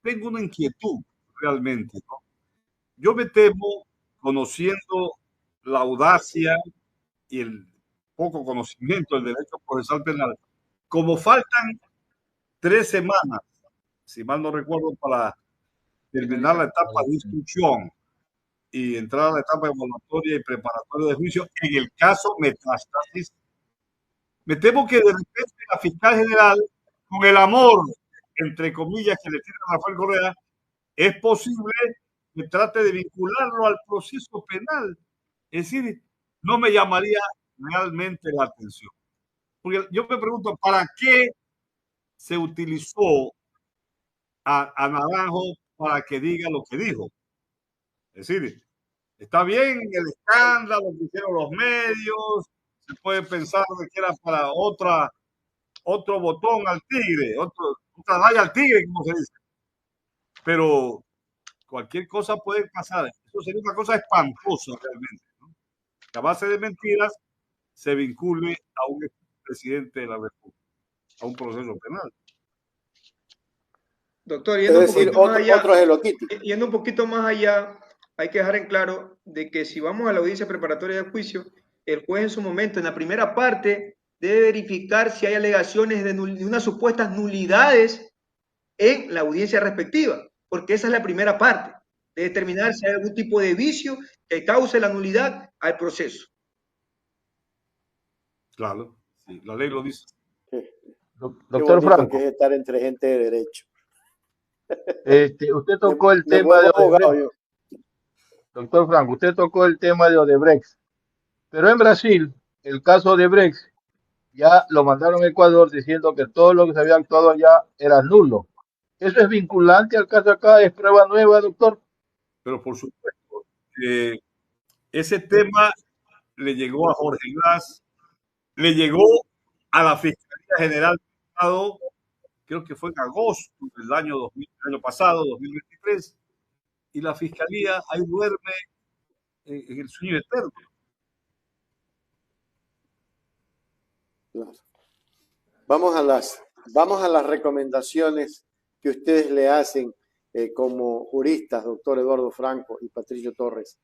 tengo una inquietud realmente, ¿no? Yo me temo, conociendo la audacia y el poco conocimiento del derecho procesal penal, como faltan 3 semanas, si mal no recuerdo, para terminar la etapa de instrucción y entrar a la etapa evaluatoria y preparatoria de juicio, en el caso metástasis, me temo que de repente la fiscal general, con el amor, entre comillas, que le tiene a Rafael Correa, es posible que trate de vincularlo al proceso penal. Es decir, no me llamaría realmente la atención. Porque yo me pregunto, ¿para qué se utilizó a Naranjo para que diga lo que dijo? Es decir, está bien el escándalo que hicieron los medios, se puede pensar que era para otro botón al tigre, otra raya al tigre, como se dice. Pero cualquier cosa puede pasar. Eso sería una cosa espantosa realmente, ¿no? Que a base de mentiras se vincule a un presidente de la República, a un proceso penal. Doctor, Es decir, otro Hello Kitty. Yendo un poquito más allá, hay que dejar en claro de que si vamos a la audiencia preparatoria de juicio, el juez en su momento, en la primera parte, debe verificar si hay alegaciones de unas supuestas nulidades en la audiencia respectiva, porque esa es la primera parte, de determinar si hay algún tipo de vicio que cause la nulidad al proceso. Claro, sí, la ley lo dice. Sí. Doctor Franco, que es estar entre gente de derecho. usted tocó el tema de Odebrecht. Doctor Franco, usted tocó el tema de Odebrecht. Pero en Brasil, el caso Odebrecht ya lo mandaron a Ecuador diciendo que todo lo que se había actuado allá era nulo. ¿Eso es vinculante al caso acá? ¿Es prueba nueva, doctor? Pero por supuesto, ese tema le llegó a Jorge Glass, le llegó a la Fiscalía General del Estado, creo que fue en agosto del año pasado, 2023, y la Fiscalía ahí duerme en el sueño eterno. Claro. Vamos a las recomendaciones que ustedes le hacen como juristas, doctor Eduardo Franco y Patricio Torres,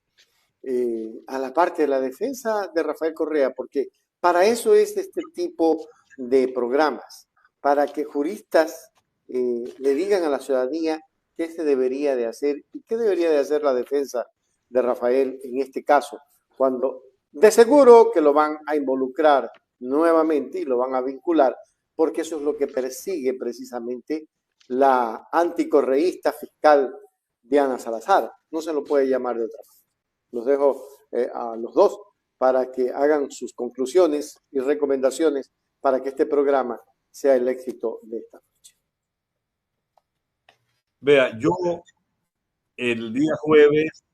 a la parte de la defensa de Rafael Correa, porque para eso es este tipo de programas, para que juristas le digan a la ciudadanía qué se debería de hacer y qué debería de hacer la defensa de Rafael en este caso, cuando de seguro que lo van a involucrar nuevamente y lo van a vincular, porque eso es lo que persigue precisamente la anticorreísta fiscal Diana Salazar. No se lo puede llamar de otra forma. Los dejo a los dos para que hagan sus conclusiones y recomendaciones para que este programa sea el éxito de esta noche. Vea, yo el día jueves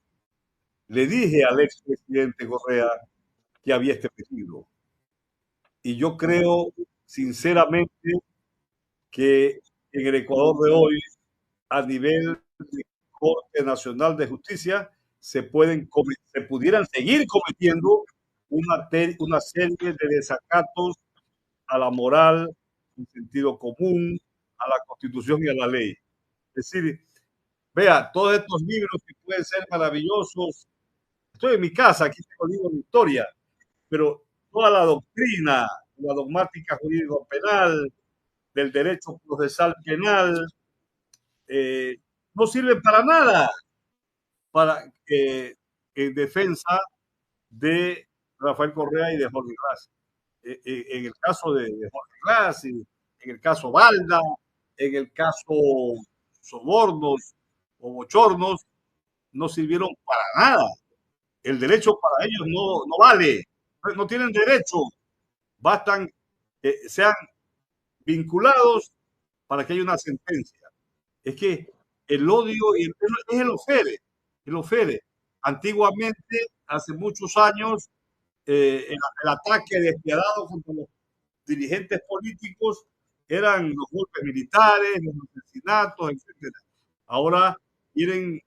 le dije al expresidente Correa que había este peligro. Y yo creo sinceramente que en el Ecuador de hoy, a nivel de Corte Nacional de Justicia, se pudieran seguir cometiendo una serie de desacatos a la moral, al sentido común, a la Constitución y a la ley. Es decir, vea, todos estos libros que pueden ser maravillosos. Estoy en mi casa, aquí tengo libros de historia, pero toda la doctrina, la dogmática jurídico-penal, del derecho procesal penal, no sirven para nada en defensa de Rafael Correa y de Jorge Glass. En el caso de Jorge Glass, en el caso Balda, en el caso sobornos o bochornos, no sirvieron para nada. El derecho para ellos no vale, no tienen derecho, bastan que sean vinculados para que haya una sentencia. Es que el odio es el ofere. Antiguamente, hace muchos años, el ataque despiadado contra los dirigentes políticos eran los golpes militares, los asesinatos, etc. Ahora quieren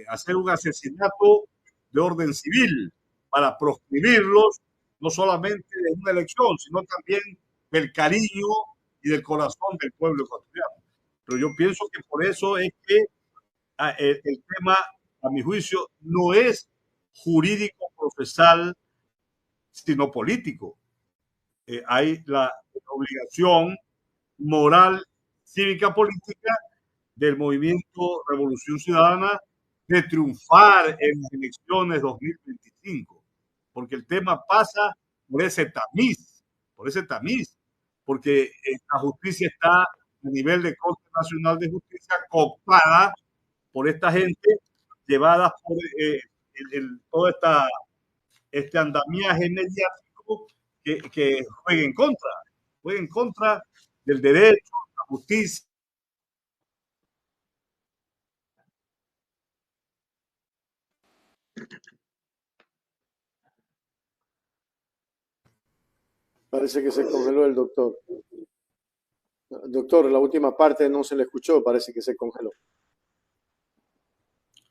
hacer un asesinato de orden civil para proscribirlos, no solamente de una elección, sino también del cariño y del corazón del pueblo ecuatoriano. Pero yo pienso que por eso es que el tema, a mi juicio, no es jurídico procesal, sino político. Hay la obligación moral, cívica, política del movimiento Revolución Ciudadana de triunfar en las elecciones 2025, porque el tema pasa por ese tamiz, porque la justicia está a nivel de Corte Nacional de Justicia cooptada por esta gente, llevada por todo este andamiaje mediático que juega en contra del derecho, la justicia. Parece que se congeló el doctor. Doctor, la última parte no se le escuchó, parece que se congeló.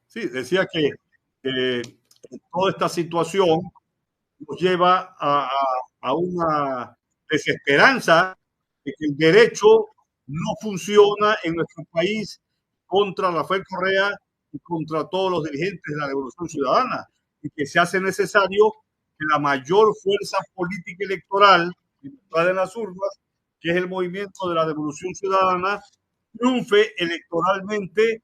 Sí, decía que toda esta situación nos lleva a una desesperanza de que el derecho no funciona en nuestro país contra Rafael Correa y contra todos los dirigentes de la Revolución Ciudadana, y que se hace necesario que la mayor fuerza política electoral que está en las urnas, que es el movimiento de la Revolución Ciudadana, triunfe electoralmente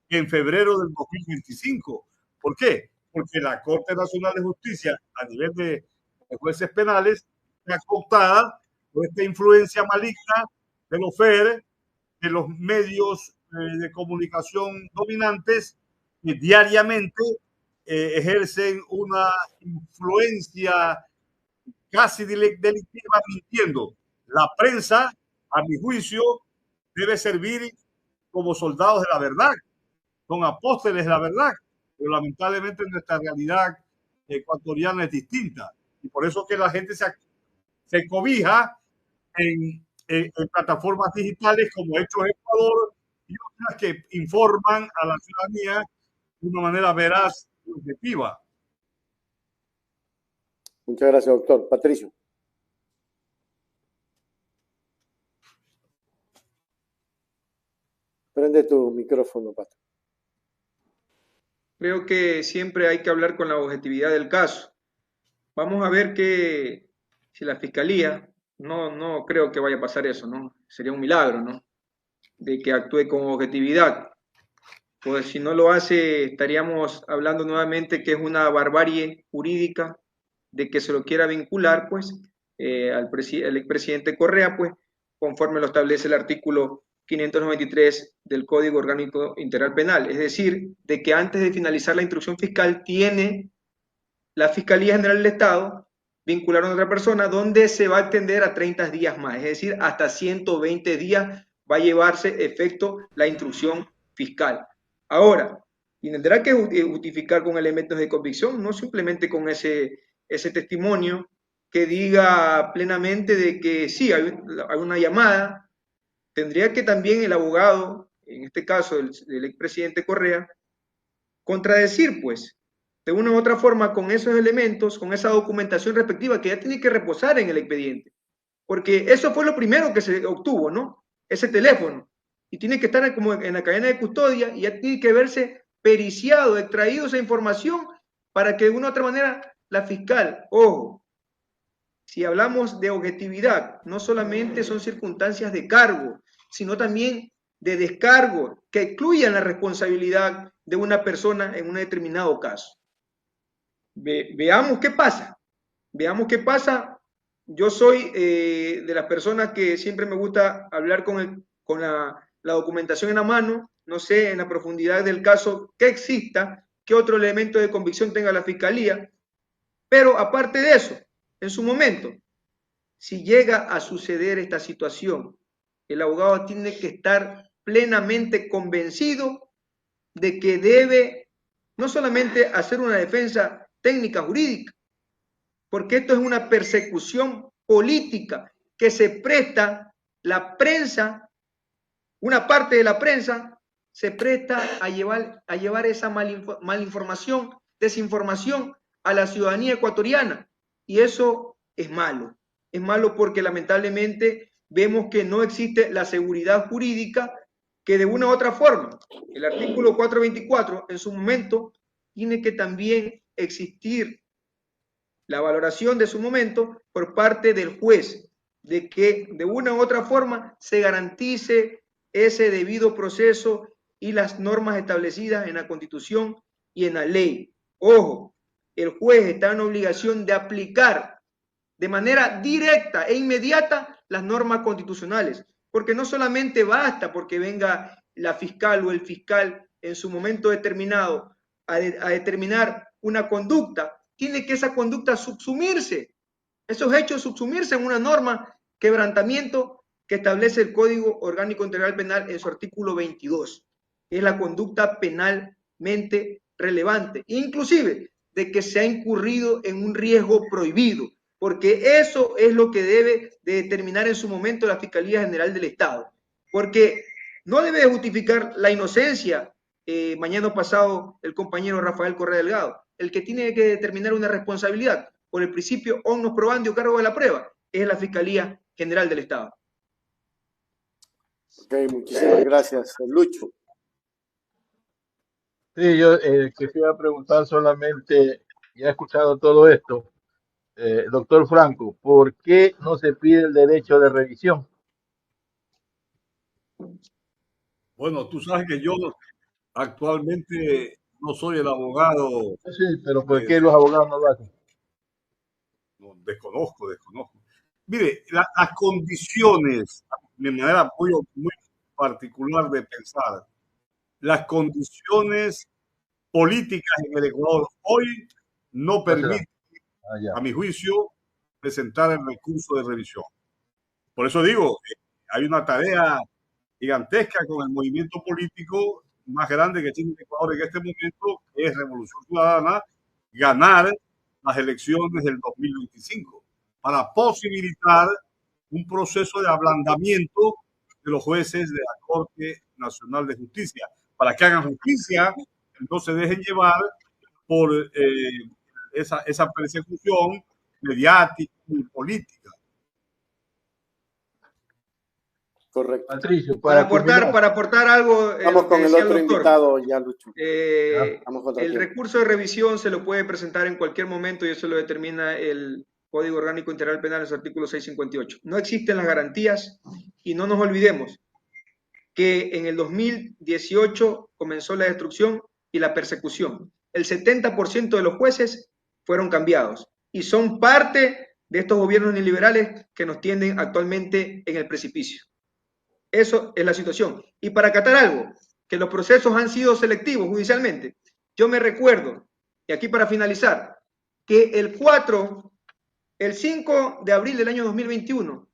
en febrero del 2025. ¿Por qué? Porque la Corte Nacional de Justicia, a nivel de jueces penales, está cooptada por esta influencia maligna de los FER, de los medios de comunicación dominantes, que diariamente ejercen una influencia casi delictiva mintiendo. La prensa, a mi juicio, debe servir como soldados de la verdad, son apóstoles de la verdad, pero lamentablemente nuestra realidad ecuatoriana es distinta. Y por eso que la gente se cobija en plataformas digitales como Hechos Ecuador y otras que informan a la ciudadanía de una manera veraz y objetiva. Muchas gracias, doctor. Patricio. Prende tu micrófono, Pato. Creo que siempre hay que hablar con la objetividad del caso. Vamos a ver que si la Fiscalía, no creo que vaya a pasar eso, ¿no? Sería un milagro, ¿no? De que actúe con objetividad. Pues si no lo hace, estaríamos hablando nuevamente que es una barbarie jurídica de que se lo quiera vincular, pues, al expresidente Correa, pues, conforme lo establece el artículo 593 del Código Orgánico Integral Penal. Es decir, de que antes de finalizar la instrucción fiscal tiene la Fiscalía General del Estado vincular a otra persona donde se va a extender a 30 días más. Es decir, hasta 120 días va a llevarse efecto la instrucción fiscal. Ahora, Y tendrá que justificar con elementos de convicción, no simplemente con ese testimonio que diga plenamente de que sí, hay una llamada. Tendría que también el abogado, en este caso el expresidente Correa, contradecir, pues, de una u otra forma con esos elementos, con esa documentación respectiva que ya tiene que reposar en el expediente. Porque eso fue lo primero que se obtuvo, ¿no? Ese teléfono. Y tiene que estar como en la cadena de custodia y ya tiene que verse periciado, extraído esa información para que de una u otra manera la fiscal, ojo, si hablamos de objetividad, no solamente son circunstancias de cargo, sino también de descargo que excluyan la responsabilidad de una persona en un determinado caso. Veamos qué pasa. Veamos qué pasa. Yo soy de las personas que siempre me gusta hablar con la documentación en la mano. No sé en la profundidad del caso que exista, qué otro elemento de convicción tenga la fiscalía. Pero aparte de eso, en su momento, si llega a suceder esta situación, el abogado tiene que estar plenamente convencido de que debe no solamente hacer una defensa técnica jurídica, porque esto es una persecución política que se presta la prensa, una parte de la prensa se presta a llevar esa malinformación, desinformación a la ciudadanía ecuatoriana, y eso es malo. Es malo porque lamentablemente vemos que no existe la seguridad jurídica que de una u otra forma, el artículo 424 en su momento tiene que también existir la valoración de su momento por parte del juez, de que de una u otra forma se garantice ese debido proceso y las normas establecidas en la Constitución y en la ley. Ojo, el juez está en obligación de aplicar de manera directa e inmediata las normas constitucionales, porque no solamente basta porque venga la fiscal o el fiscal en su momento determinado a determinar una conducta, tiene que esa conducta subsumirse, esos hechos subsumirse en una norma quebrantamiento que establece el Código Orgánico Integral Penal en su artículo 22. Es la conducta penalmente relevante, inclusive de que se ha incurrido en un riesgo prohibido, porque eso es lo que debe de determinar en su momento la Fiscalía General del Estado, porque no debe justificar la inocencia. Mañana pasado el compañero Rafael Correa Delgado, el que tiene que determinar una responsabilidad por el principio omnis probandi o cargo de la prueba es la Fiscalía General del Estado. Ok, muchísimas gracias, Lucho. Sí, yo quisiera preguntar solamente, ya he escuchado todo esto, doctor Franco, ¿por qué no se pide el derecho de revisión? Bueno, tú sabes que yo actualmente no soy el abogado. Sí, pero ¿por qué los abogados no lo hacen? No, desconozco. Mire, las condiciones, de manera muy particular de pensar, las condiciones políticas en el Ecuador hoy no permiten, a mi juicio, presentar el recurso de revisión. Por eso digo, hay una tarea gigantesca con el movimiento político más grande que tiene el Ecuador en este momento, que es Revolución Ciudadana, ganar las elecciones del 2025 para posibilitar un proceso de ablandamiento de los jueces de la Corte Nacional de Justicia, para que hagan justicia, no se dejen llevar por esa persecución mediática y política. Correcto. Patricio, para aportar algo. Vamos con el otro invitado ya, Lucho. El recurso de revisión se lo puede presentar en cualquier momento y eso lo determina el Código Orgánico Integral Penal en su artículo 658. No existen las garantías y no nos olvidemos que en el 2018 comenzó la destrucción y la persecución. El 70% de los jueces fueron cambiados y son parte de estos gobiernos neoliberales que nos tienden actualmente en el precipicio. Eso es la situación. Y para acatar algo, que los procesos han sido selectivos judicialmente. Yo me recuerdo, y aquí para finalizar, que el 5 de abril del año 2021,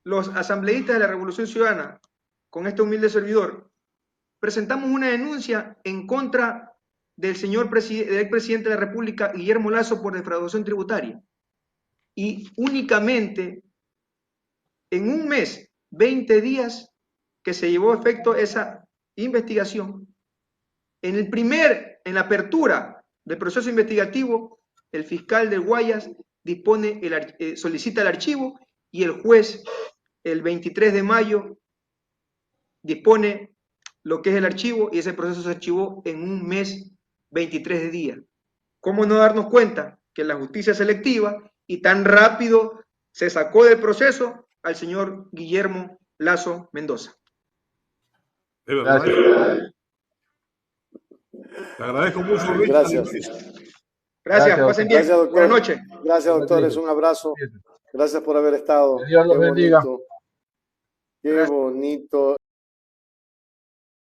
los asambleístas de la Revolución Ciudadana, con este humilde servidor, presentamos una denuncia en contra del señor expresidente de la República, Guillermo Lasso, por defraudación tributaria. Y únicamente en un mes, 20 días que se llevó a efecto esa investigación, en la apertura del proceso investigativo, el fiscal de Guayas solicita el archivo y el juez, el 23 de mayo, dispone lo que es el archivo, y ese proceso se archivó en un mes, 23 de días. ¿Cómo no darnos cuenta que la justicia selectiva y tan rápido se sacó del proceso al señor Guillermo Lasso Mendoza? De verdad. Te agradezco mucho, Luis. Gracias. Gracias, pasen bien. Gracias, doctor. Buenas noches. Gracias, doctores. Un abrazo. Gracias por haber estado. Que Dios los bendiga. Qué bonito.